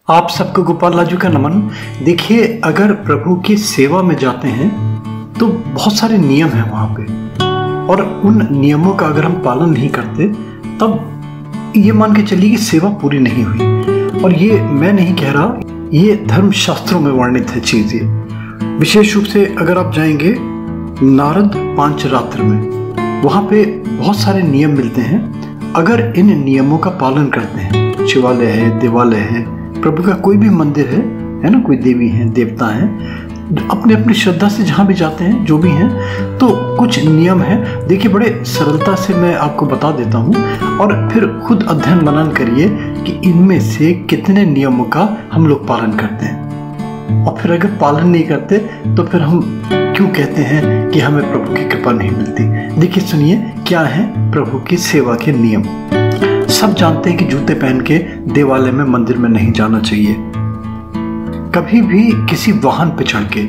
आप सबको गोपाल राजू का नमन। देखिए, अगर प्रभु की सेवा में जाते हैं तो बहुत सारे नियम हैं वहाँ पे, और उन नियमों का अगर हम पालन नहीं करते तब ये मान के चलिए कि सेवा पूरी नहीं हुई। और ये मैं नहीं कह रहा, ये धर्म शास्त्रों में वर्णित है चीज़। ये विशेष रूप से अगर आप जाएंगे नारद पांचरात्र में, वहाँ पे बहुत सारे नियम मिलते हैं। अगर इन नियमों का पालन करते हैं, शिवालय है, देवालय है, प्रभु का कोई भी मंदिर है ना, कोई देवी हैं, देवता हैं, अपने अपनी श्रद्धा से जहाँ भी जाते हैं, जो भी हैं, तो कुछ नियम हैं। देखिए, बड़े सरलता से मैं आपको बता देता हूँ, और फिर खुद अध्ययन मनन करिए कि इनमें से कितने नियमों का हम लोग पालन करते हैं। और फिर अगर पालन नहीं करते तो फिर हम क्यों कहते हैं कि हमें प्रभु की कृपा नहीं मिलती। देखिए, सुनिए क्या है प्रभु की सेवा के नियम। सब जानते हैं कि जूते पहन के देवालय में, मंदिर में नहीं जाना चाहिए। कभी भी किसी वाहन पे चढ़ के,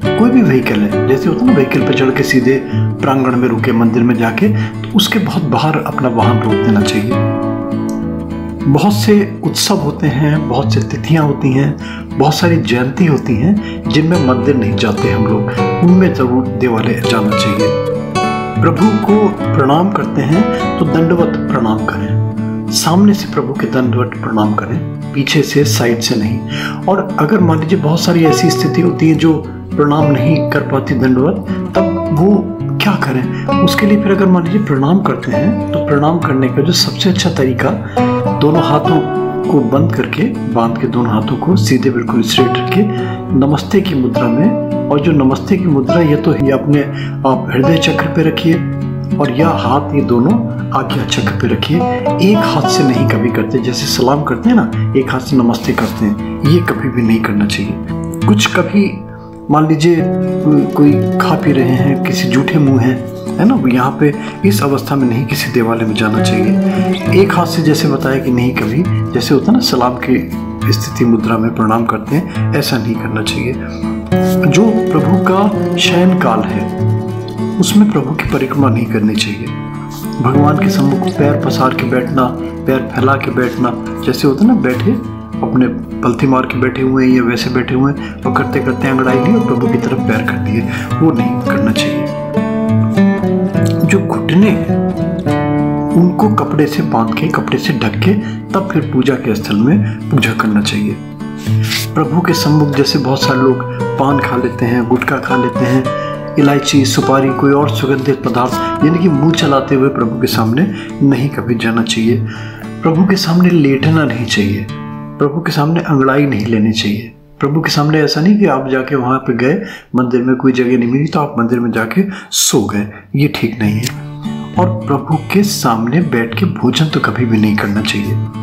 कोई भी व्हीकल है, जैसे होता है ना, व्हीकल पे चढ़ के सीधे प्रांगण में रुके मंदिर में जाके, तो उसके बहुत बाहर अपना वाहन रोक देना चाहिए। बहुत से उत्सव होते हैं, बहुत से तिथियां होती हैं, बहुत सारी जयंती होती हैं जिनमें मंदिर नहीं जाते हम लोग, उनमें जरूर देवालय जाना चाहिए। प्रभु को प्रणाम करते हैं तो दंडवत प्रणाम करें, सामने से प्रभु के दंडवत प्रणाम करें, पीछे से, साइड से नहीं। और अगर मान लीजिए बहुत सारी ऐसी स्थिति होती है जो प्रणाम नहीं कर पाती दंडवत, तब वो क्या करें? उसके लिए फिर अगर मान लीजिए प्रणाम करते हैं तो प्रणाम करने का जो सबसे अच्छा तरीका, दोनों हाथों को बंद करके, बांध के दोनों हाथों को सीधे बिल्कुल स्ट्रेट रखे, नमस्ते की मुद्रा में। और जो नमस्ते की मुद्रा, ये तो ये अपने आप हृदय चक्र पे रखिए, और यह हाथ ये दोनों आज्ञा चक्र पे रखिए। एक हाथ से नहीं कभी करते, जैसे सलाम करते हैं ना, एक हाथ से नमस्ते करते हैं, ये कभी भी नहीं करना चाहिए। कुछ कभी मान लीजिए कोई खा पी रहे हैं, किसी जूठे मुंह है ना, यहाँ पे इस अवस्था में नहीं किसी देवालय में जाना चाहिए। एक हाथ से जैसे बताया कि नहीं कभी, जैसे होता है ना सलाम की स्थिति मुद्रा में प्रणाम करते हैं, ऐसा नहीं करना चाहिए। जो प्रभु का शयन काल है उसमें प्रभु की परिक्रमा नहीं करनी चाहिए। भगवान के सम्मुख पैर पसार के बैठना, पैर फैला के बैठना, जैसे होता है ना, बैठे अपने पलथी मार के बैठे हुए हैं या वैसे बैठे हुए हैं, और करते करते अंगड़ाई ली और प्रभु की तरफ पैर कर दिए, वो नहीं करना चाहिए। जो घुटने हैं उनको कपड़े से बांध के, कपड़े से ढक के, तब फिर पूजा के स्थल में पूजा करना चाहिए। प्रभु के सम्मुख जैसे बहुत सारे लोग पान खा लेते हैं, गुटखा खा लेते हैं, इलायची, सुपारी, कोई और सुगंधित पदार्थ, यानी कि मुंह चलाते हुए प्रभु के सामने नहीं कभी जाना चाहिए। प्रभु के सामने लेटना नहीं चाहिए, प्रभु के सामने अंगड़ाई नहीं लेनी चाहिए। प्रभु के सामने ऐसा नहीं कि आप जाके वहाँ पे गए, मंदिर में कोई जगह नहीं मिली तो आप मंदिर में जाके सो गए, ये ठीक नहीं है। और प्रभु के सामने बैठ के भोजन तो कभी भी नहीं करना चाहिए।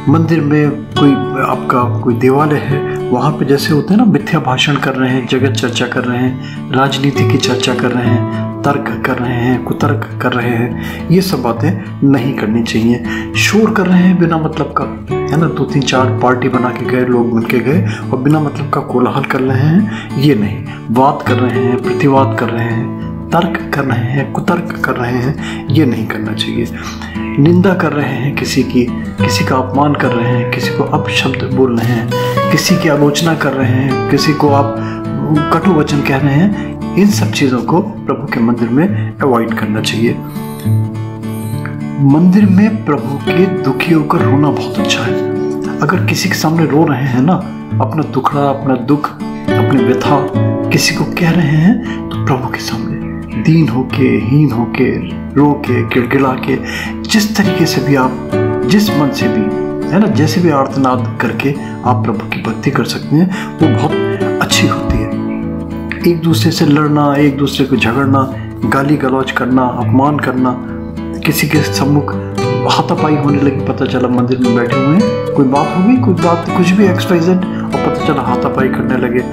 मंदिर में कोई आपका कोई देवालय है, वहाँ पे जैसे होते हैं ना, मिथ्या भाषण कर रहे हैं, जगत चर्चा कर रहे हैं, राजनीति की चर्चा कर रहे हैं, तर्क कर रहे हैं, कुतर्क कर रहे हैं, ये सब बातें नहीं करनी चाहिए। शोर कर रहे हैं बिना मतलब का, है ना, 2-3-4 पार्टी बना के गए, लोग मिलके गए और बिना मतलब का कोलाहल कर रहे हैं, ये नहीं। वाद कर रहे हैं, प्रतिवाद कर रहे हैं, तर्क कर रहे हैं, कुतर्क कर रहे हैं, ये नहीं करना चाहिए। निंदा कर रहे हैं किसी की, किसी का अपमान कर रहे हैं, किसी को अपशब्द बोल रहे हैं, किसी की आलोचना कर रहे हैं, किसी को आप कटु वचन कह रहे हैं, इन सब चीज़ों को प्रभु के मंदिर में अवॉइड करना चाहिए। मंदिर में प्रभु के दुखी होकर रोना बहुत अच्छा है। अगर किसी के सामने रो रहे हैं ना, अपना दुखड़ा, अपना दुख, अपनी व्यथा किसी को कह रहे हैं, तो प्रभु के सामने दीन होके, हीन होके, रो के, गिड़गिड़ा के, जिस तरीके से भी आप, जिस मन से भी, है ना, जैसे भी आर्तनाद करके आप प्रभु की भक्ति कर सकते हैं, वो बहुत अच्छी होती है। एक दूसरे से लड़ना, एक दूसरे को झगड़ना, गाली गलौज करना, अपमान करना, किसी के सम्मुख हाथापाई होने लगी, पता चला मंदिर में बैठे हुए हैं, कोई बात हो गई, कोई बात, कुछ भी XYZ, और पता चला हाथापाई करने लगे,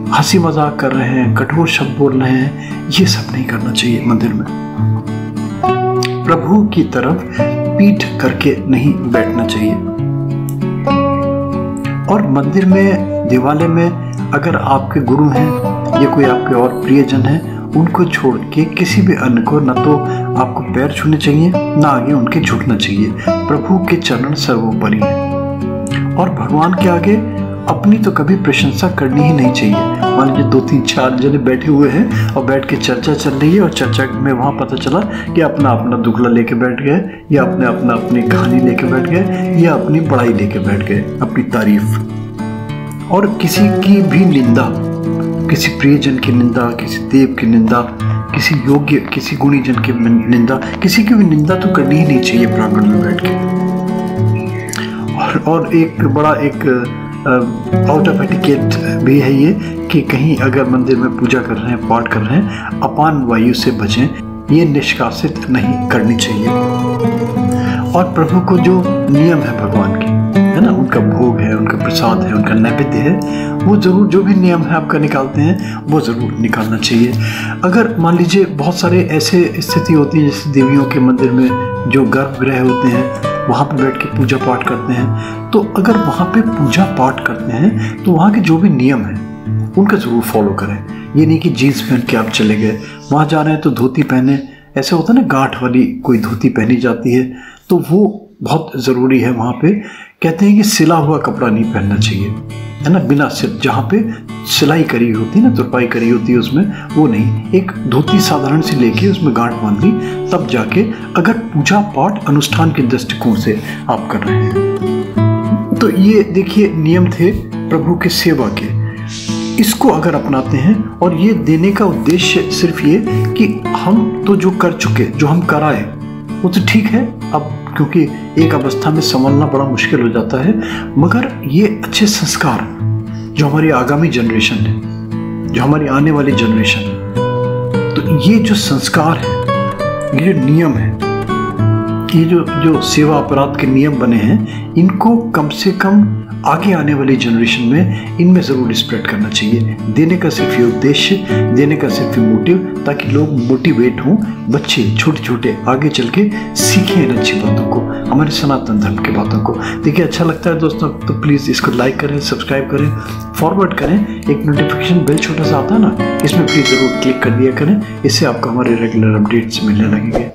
हंसी मजाक कर रहे हैं, कठोर शब्द बोल रहे हैं, ये सब नहीं करना चाहिए मंदिर में। प्रभु की तरफ पीठ करके नहीं बैठना चाहिए। और मंदिर में, देवालय में अगर आपके गुरु हैं या कोई आपके और प्रियजन हैं, उनको छोड़ के किसी भी अन्य को न तो आपको पैर छूने चाहिए, ना आगे उनके झुकना चाहिए। प्रभु के चरण सर्वोपरि हैं। और भगवान के आगे अपनी तो कभी प्रशंसा करनी ही नहीं चाहिए। मान लीजिए 2-3-4 जने बैठे हुए हैं और बैठ के चर्चा चल रही है और चर्चा में वहाँ पता चला कि अपना अपना दुखला लेके बैठ गए, या अपनी कहानी लेके बैठ गए, या अपनी बड़ाई लेके बैठ गए, अपनी तारीफ। और किसी की भी निंदा, किसी प्रियजन की निंदा, किसी देव की निंदा, किसी योग्य, किसी गुणी जन की निंदा, किसी की भी निंदा तो करनी ही नहीं चाहिए प्रांगण में बैठ के। और एक बड़ा आउट ऑफ एटिकेट भी है ये कि कहीं अगर मंदिर में पूजा कर रहे हैं, पाठ कर रहे हैं, अपान वायु से बचें, ये निष्कासित नहीं करनी चाहिए। और प्रभु को जो नियम है भगवान की, है ना, उनका भोग है, उनका प्रसाद है, उनका नैवेद्य है, वो जरूर जो भी नियम है आपका निकालते हैं वो ज़रूर निकालना चाहिए। अगर मान लीजिए बहुत सारे ऐसे स्थिति होती है जैसे देवियों के मंदिर में जो गर्भगृह होते हैं, वहाँ पे बैठ के पूजा पाठ करते हैं, तो अगर वहाँ पे पूजा पाठ करते हैं तो वहाँ के जो भी नियम हैं उनका ज़रूर फॉलो करें। ये नहीं कि जीन्स पहन के आप चले गए, वहाँ जा रहे हैं तो धोती पहने। ऐसे होता है ना, गांठ वाली कोई धोती पहनी जाती है, तो वो बहुत ज़रूरी है। वहाँ पे कहते हैं कि सिला हुआ कपड़ा नहीं पहनना चाहिए, है ना, बिना सिल, जहाँ पे सिलाई करी होती है ना, तुरपाई करी होती है उसमें, वो नहीं। एक धोती साधारण सी लेके उसमें गांठ बांध ली, तब जाके अगर पूजा पाठ अनुष्ठान के दृष्टिकोण से आप कर रहे हैं। तो ये देखिए नियम थे प्रभु के सेवा के। इसको अगर अपनाते हैं, और ये देने का उद्देश्य सिर्फ ये कि हम तो जो कर चुके, जो हम कराए वो तो ठीक है, अब क्योंकि एक अवस्था में संभलना बड़ा मुश्किल हो जाता है, मगर ये अच्छे संस्कार जो हमारी आगामी जनरेशन है, जो हमारी आने वाली जनरेशन है, तो ये जो संस्कार है, ये जो नियम है, ये जो सेवा अपराध के नियम बने हैं, इनको कम से कम आगे आने वाली जनरेशन में इनमें ज़रूर स्प्रेड करना चाहिए। देने का सिर्फ ये उद्देश्य, देने का सिर्फ ये मोटिव, ताकि लोग मोटिवेट हों, बच्चे छोटे छोटे आगे चल के सीखें इन अच्छी बातों को, हमारे सनातन धर्म की बातों को। देखिए अच्छा लगता है दोस्तों तो प्लीज़ इसको लाइक करें, सब्सक्राइब करें, फॉरवर्ड करें। एक नोटिफिकेशन बेल छोटा सा आता है ना, इसमें प्लीज़ ज़रूर क्लिक कर दिया करें, इससे आपको हमारे रेगुलर अपडेट्स मिलने लगेंगे।